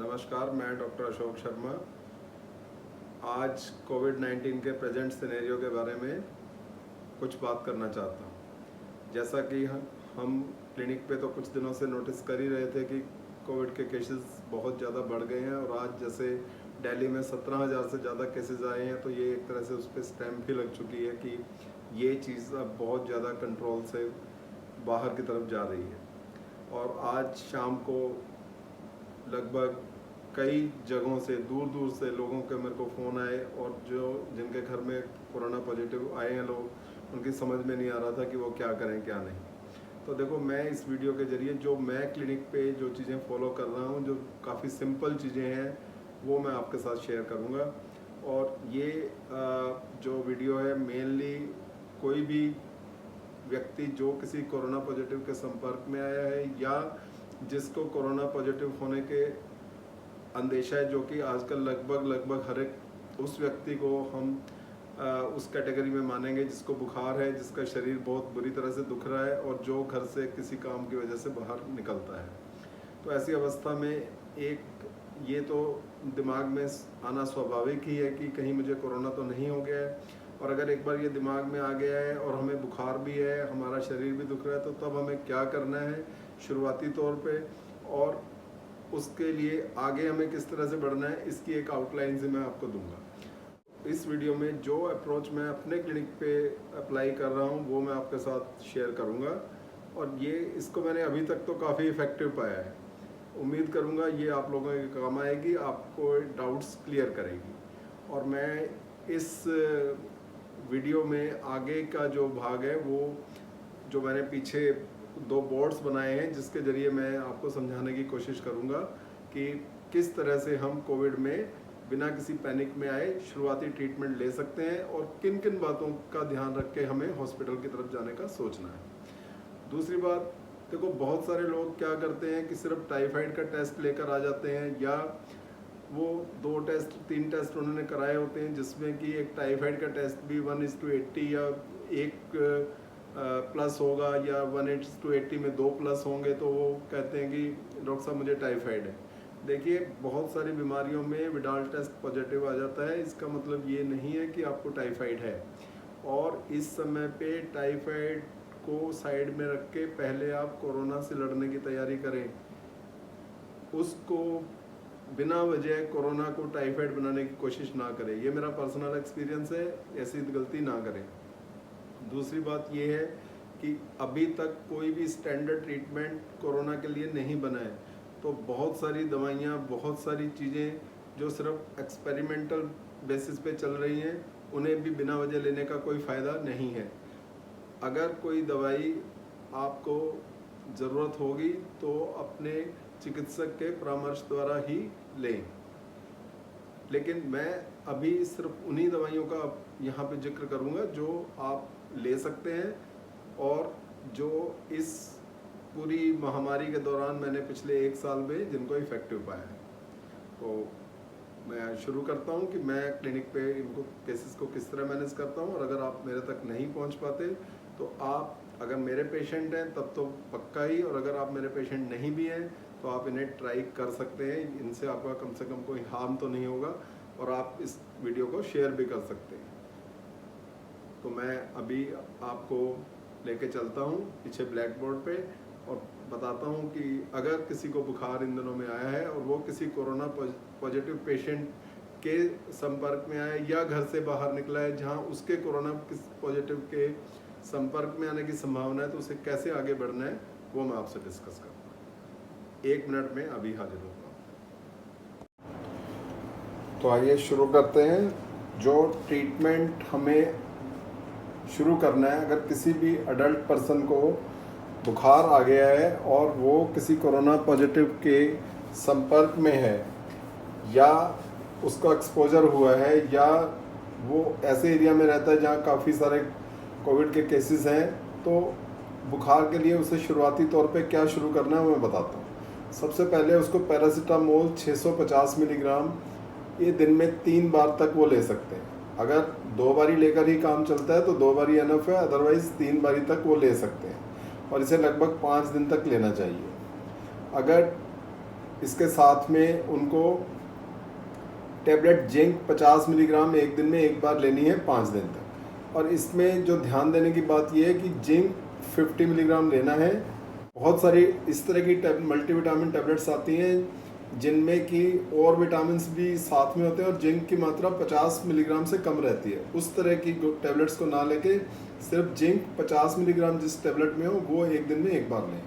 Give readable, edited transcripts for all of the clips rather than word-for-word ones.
नमस्कार, मैं डॉक्टर अशोक शर्मा। आज कोविड-19 के प्रेजेंट सिनेरियो के बारे में कुछ बात करना चाहता हूँ। जैसा कि हम क्लिनिक पे तो कुछ दिनों से नोटिस कर ही रहे थे कि कोविड के केसेस बहुत ज़्यादा बढ़ गए हैं और आज जैसे दिल्ली में 17,000 से ज़्यादा केसेस आए हैं, तो ये एक तरह से उस पर स्टैम्प भी लग चुकी है कि ये चीज़ अब बहुत ज़्यादा कंट्रोल से बाहर की तरफ जा रही है। और आज शाम को लगभग कई जगहों से दूर दूर से लोगों के मेरे को फ़ोन आए और जिनके घर में कोरोना पॉजिटिव आए हैं लोग, उनकी समझ में नहीं आ रहा था कि वो क्या करें क्या नहीं। तो देखो, मैं इस वीडियो के ज़रिए जो मैं क्लिनिक पे जो चीज़ें फॉलो कर रहा हूँ, जो काफ़ी सिंपल चीज़ें हैं, वो मैं आपके साथ शेयर करूँगा। और ये जो वीडियो है मेनली कोई भी व्यक्ति जो किसी कोरोना पॉजिटिव के संपर्क में आया है या जिसको कोरोना पॉजिटिव होने के अंदेशा है, जो कि आजकल लगभग हर एक उस व्यक्ति को हम उस कैटेगरी में मानेंगे जिसको बुखार है, जिसका शरीर बहुत बुरी तरह से दुख रहा है और जो घर से किसी काम की वजह से बाहर निकलता है। तो ऐसी अवस्था में एक ये तो दिमाग में आना स्वाभाविक ही है कि कहीं मुझे कोरोना तो नहीं हो गया है। और अगर एक बार ये दिमाग में आ गया है और हमें बुखार भी है, हमारा शरीर भी दुख रहा है, तो तब हमें क्या करना है शुरुआती तौर पे, और उसके लिए आगे हमें किस तरह से बढ़ना है, इसकी एक आउटलाइन से मैं आपको दूंगा। इस वीडियो में जो अप्रोच मैं अपने क्लिनिक पे अप्लाई कर रहा हूँ वो मैं आपके साथ शेयर करूँगा, और इसको मैंने अभी तक तो काफ़ी इफ़ेक्टिव पाया है। उम्मीद करूँगा ये आप लोगों के काम आएगी, आपको डाउट्स क्लियर करेगी। और मैं इस वीडियो में आगे का जो भाग है वो जो मैंने पीछे 2 बोर्ड्स बनाए हैं, जिसके ज़रिए मैं आपको समझाने की कोशिश करूंगा कि किस तरह से हम कोविड में बिना किसी पैनिक में आए शुरुआती ट्रीटमेंट ले सकते हैं और किन किन बातों का ध्यान रख के हमें हॉस्पिटल की तरफ जाने का सोचना है। दूसरी बात, देखो, बहुत सारे लोग क्या करते हैं कि सिर्फ टाइफाइड का टेस्ट लेकर आ जाते हैं, या वो 2 टेस्ट 3 टेस्ट उन्होंने कराए होते हैं, जिसमें कि एक टाइफाइड का टेस्ट भी 1:80 या 1 प्लस होगा, या 1:80 में 2 प्लस होंगे, तो वो कहते हैं कि डॉक्टर साहब मुझे टाइफाइड है। देखिए, बहुत सारी बीमारियों में विडाल टेस्ट पॉजिटिव आ जाता है, इसका मतलब ये नहीं है कि आपको टाइफाइड है। और इस समय पे टाइफाइड को साइड में रख के पहले आप कोरोना से लड़ने की तैयारी करें। उसको बिना वजह कोरोना को टाइफाइड बनाने की कोशिश ना करें। ये मेरा पर्सनल एक्सपीरियंस है, ऐसी गलती ना करें। दूसरी बात ये है कि अभी तक कोई भी स्टैंडर्ड ट्रीटमेंट कोरोना के लिए नहीं बना है, तो बहुत सारी दवाइयाँ, बहुत सारी चीज़ें जो सिर्फ एक्सपेरिमेंटल बेसिस पे चल रही हैं, उन्हें भी बिना वजह लेने का कोई फ़ायदा नहीं है। अगर कोई दवाई आपको ज़रूरत होगी तो अपने चिकित्सक के परामर्श द्वारा ही लें। लेकिन मैं अभी सिर्फ उन्हीं दवाइयों का यहाँ पे जिक्र करूँगा जो आप ले सकते हैं और जो इस पूरी महामारी के दौरान मैंने पिछले 1 साल में जिनको इफ़ेक्टिव पाया है। तो मैं शुरू करता हूँ कि मैं क्लिनिक पे इनको केसेस को किस तरह मैनेज करता हूँ। और अगर आप मेरे तक नहीं पहुँच पाते तो आप अगर मेरे पेशेंट हैं तब तो पक्का ही, और अगर आप मेरे पेशेंट नहीं भी हैं तो आप इन्हें ट्राई कर सकते हैं। इनसे आपका कम से कम कोई हार्म तो नहीं होगा, और आप इस वीडियो को शेयर भी कर सकते हैं। तो मैं अभी आपको लेके चलता हूँ पीछे ब्लैक बोर्ड पे और बताता हूँ कि अगर किसी को बुखार इन दिनों में आया है और वो किसी कोरोना पॉजिटिव पेशेंट के संपर्क में आया या घर से बाहर निकला है जहाँ उसके कोरोना पॉजिटिव के संपर्क में आने की संभावना है, तो उसे कैसे आगे बढ़ना है वो मैं आपसे डिस्कस करता हूँ। 1 मिनट में अभी हाजिर होगा। तो आइए शुरू करते हैं। जो ट्रीटमेंट हमें शुरू करना है, अगर किसी भी अडल्ट पर्सन को बुखार आ गया है और वो किसी कोरोना पॉजिटिव के संपर्क में है, या उसका एक्सपोजर हुआ है, या वो ऐसे एरिया में रहता है जहाँ काफ़ी सारे कोविड के केसेस हैं, तो बुखार के लिए उसे शुरुआती तौर पे क्या शुरू करना है वो मैं बताता हूँ। सबसे पहले उसको पैरासीटामोल 650 मिलीग्राम ये दिन में 3 बार तक वो ले सकते हैं। अगर 2 बारी लेकर ही काम चलता है तो 2 बारी इनफ है, अदरवाइज़ 3 बारी तक वो ले सकते हैं, और इसे लगभग 5 दिन तक लेना चाहिए। अगर इसके साथ में उनको टैबलेट जिंक 50 मिलीग्राम एक दिन में एक बार लेनी है 5 दिन तक। और इसमें जो ध्यान देने की बात यह है कि जिंक 50 मिलीग्राम लेना है। बहुत सारी इस तरह की मल्टीविटामिन टैबलेट्स आती हैं जिनमें कि और विटामिन्स भी साथ में होते हैं और जिंक की मात्रा 50 मिलीग्राम से कम रहती है। उस तरह की टैबलेट्स को ना लेके सिर्फ जिंक 50 मिलीग्राम जिस टैबलेट में हो वो एक दिन में एक बार लें।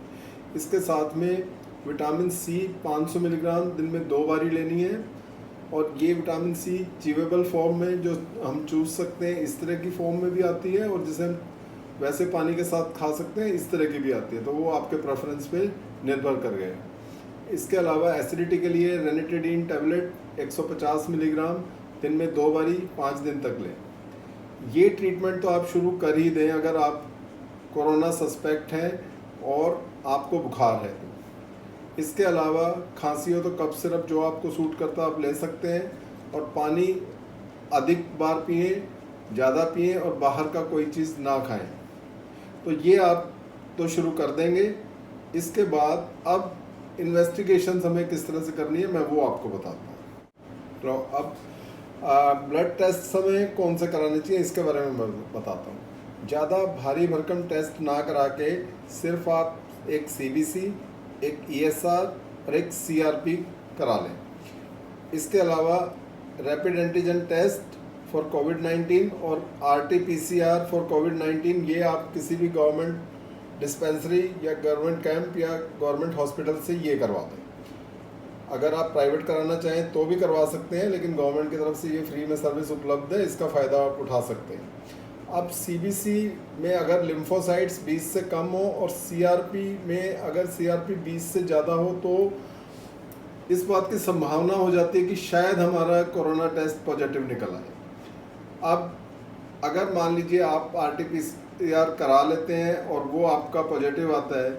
इसके साथ में विटामिन सी 500 मिलीग्राम दिन में 2 बारी लेनी है। और ये विटामिन सी चीवेबल फॉर्म में जो हम चूस सकते हैं इस तरह की फॉर्म में भी आती है, और जिसे हम वैसे पानी के साथ खा सकते हैं इस तरह की भी आती है। तो वो आपके प्रेफरेंस पे निर्भर कर गए। इसके अलावा एसिडिटी के लिए रेनिटिडीन टैबलेट 150 मिलीग्राम दिन में 2 बारी 5 दिन तक लें। ये ट्रीटमेंट तो आप शुरू कर ही दें अगर आप कोरोना सस्पेक्ट हैं और आपको बुखार है। इसके अलावा खांसी हो तो कफ सिरप जो आपको सूट करता है आप ले सकते हैं, और पानी अधिक बार पिएं, ज़्यादा पिएं और बाहर का कोई चीज़ ना खाएं। तो ये आप तो शुरू कर देंगे। इसके बाद अब इन्वेस्टिगेशन हमें किस तरह से करनी है मैं वो आपको बताता हूँ। तो अब ब्लड टेस्ट समय कौन से कराने चाहिए इसके बारे में मैं बताता हूँ। ज़्यादा भारी भरकम टेस्ट ना करा के सिर्फ आप एक CBC, एक ESR और एक CRP करा लें। इसके अलावा रैपिड एंटीजन टेस्ट फॉर कोविड-19 और RT-PCR फॉर कोविड-19 ये आप किसी भी गवर्नमेंट डिस्पेंसरी या गवर्नमेंट कैंप या गवर्नमेंट हॉस्पिटल से ये करवा दें। अगर आप प्राइवेट कराना चाहें तो भी करवा सकते हैं, लेकिन गवर्नमेंट की तरफ से ये फ्री में सर्विस उपलब्ध है, इसका फ़ायदा आप उठा सकते हैं। अब CBC में अगर लिम्फोसाइट्स 20 से कम हो और CRP में अगर CRP 20 से ज़्यादा हो तो इस बात की संभावना हो जाती है कि शायद हमारा कोरोना टेस्ट पॉजिटिव निकल आए। अब अगर मान लीजिए आप RT-PCR करा लेते हैं और वो आपका पॉजिटिव आता है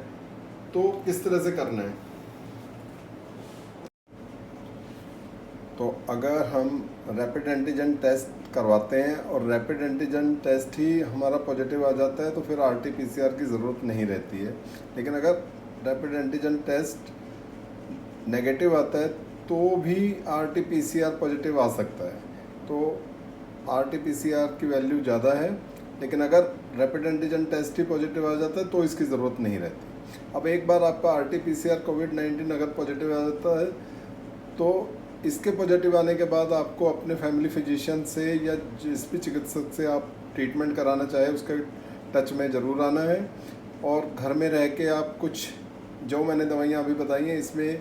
तो किस तरह से करना है। तो अगर हम रैपिड एंटीजन टेस्ट करवाते हैं और रैपिड एंटीजन टेस्ट ही हमारा पॉजिटिव आ जाता है तो फिर RT-PCR की ज़रूरत नहीं रहती है। लेकिन अगर रैपिड एंटीजन टेस्ट नेगेटिव आता है तो भी RT-PCR पॉजिटिव आ सकता है। तो RT-PCR की वैल्यू ज़्यादा है, लेकिन अगर रैपिड एंटीजन टेस्ट ही पॉजिटिव आ जाता है तो इसकी ज़रूरत नहीं रहती। अब एक बार आपका RT-PCR कोविड-19 अगर पॉजिटिव आ जाता है तो इसके पॉजिटिव आने के बाद आपको अपने फैमिली फिजिशियन से या जिस भी चिकित्सक से आप ट्रीटमेंट कराना चाहे उसके टच में ज़रूर आना है। और घर में रह के आप कुछ जो मैंने दवाइयाँ अभी बताई हैं इसमें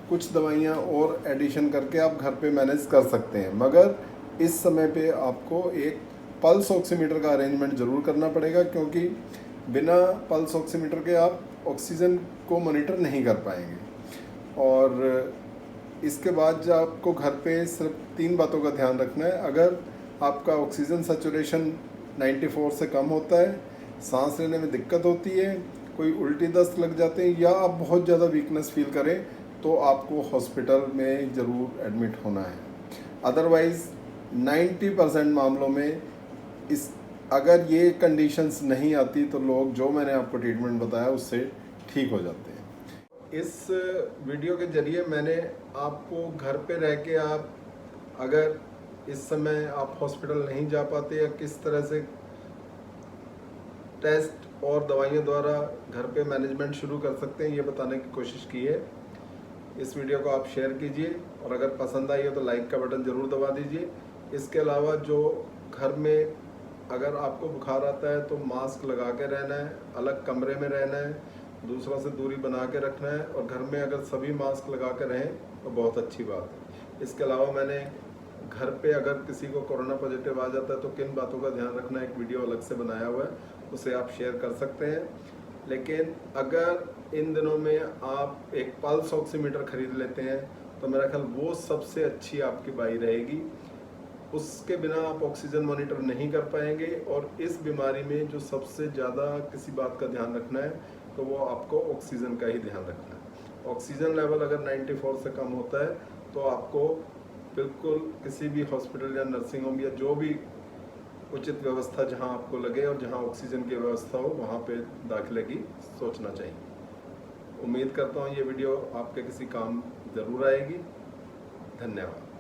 कुछ दवाइयाँ और एडिशन करके आप घर पे मैनेज कर सकते हैं, मगर इस समय पे आपको एक पल्स ऑक्सीमीटर का अरेंजमेंट ज़रूर करना पड़ेगा, क्योंकि बिना पल्स ऑक्सीमीटर के आप ऑक्सीजन को मॉनिटर नहीं कर पाएंगे। और इसके बाद जो आपको घर पे सिर्फ 3 बातों का ध्यान रखना है। अगर आपका ऑक्सीजन सैचुरेशन 94 से कम होता है, सांस लेने में दिक्कत होती है, कोई उल्टी दस्त लग जाते हैं या आप बहुत ज़्यादा वीकनेस फील करें तो आपको हॉस्पिटल में ज़रूर एडमिट होना है। अदरवाइज़ 90% मामलों में अगर ये कंडीशंस नहीं आती तो लोग जो मैंने आपको ट्रीटमेंट बताया उससे ठीक हो जाते हैं। इस वीडियो के ज़रिए मैंने आपको घर पे रह के आप अगर इस समय आप हॉस्पिटल नहीं जा पाते या किस तरह से टेस्ट और दवाइयों द्वारा घर पे मैनेजमेंट शुरू कर सकते हैं ये बताने की कोशिश की है। इस वीडियो को आप शेयर कीजिए और अगर पसंद आई हो तो लाइक का बटन ज़रूर दबा दीजिए। इसके अलावा जो घर में अगर आपको बुखार आता है तो मास्क लगा के रहना है, अलग कमरे में रहना है, दूसरों से दूरी बना के रखना है, और घर में अगर सभी मास्क लगा के रहें तो बहुत अच्छी बात है। इसके अलावा मैंने घर पे अगर किसी को कोरोना पॉजिटिव आ जाता है तो किन बातों का ध्यान रखना है एक वीडियो अलग से बनाया हुआ है, उसे आप शेयर कर सकते हैं। लेकिन अगर इन दिनों में आप एक पल्स ऑक्सीमीटर खरीद लेते हैं तो मेरा ख्याल वो सबसे अच्छी आपकी बाई रहेगी। उसके बिना आप ऑक्सीजन मॉनिटर नहीं कर पाएंगे, और इस बीमारी में जो सबसे ज़्यादा किसी बात का ध्यान रखना है तो वो आपको ऑक्सीजन का ही ध्यान रखना है। ऑक्सीजन लेवल अगर 94 से कम होता है तो आपको बिल्कुल किसी भी हॉस्पिटल या नर्सिंग होम या जो भी उचित व्यवस्था जहां आपको लगे और जहां ऑक्सीजन की व्यवस्था हो वहां पे दाखिले की सोचना चाहिए। उम्मीद करता हूँ ये वीडियो आपके किसी काम ज़रूर आएगी। धन्यवाद।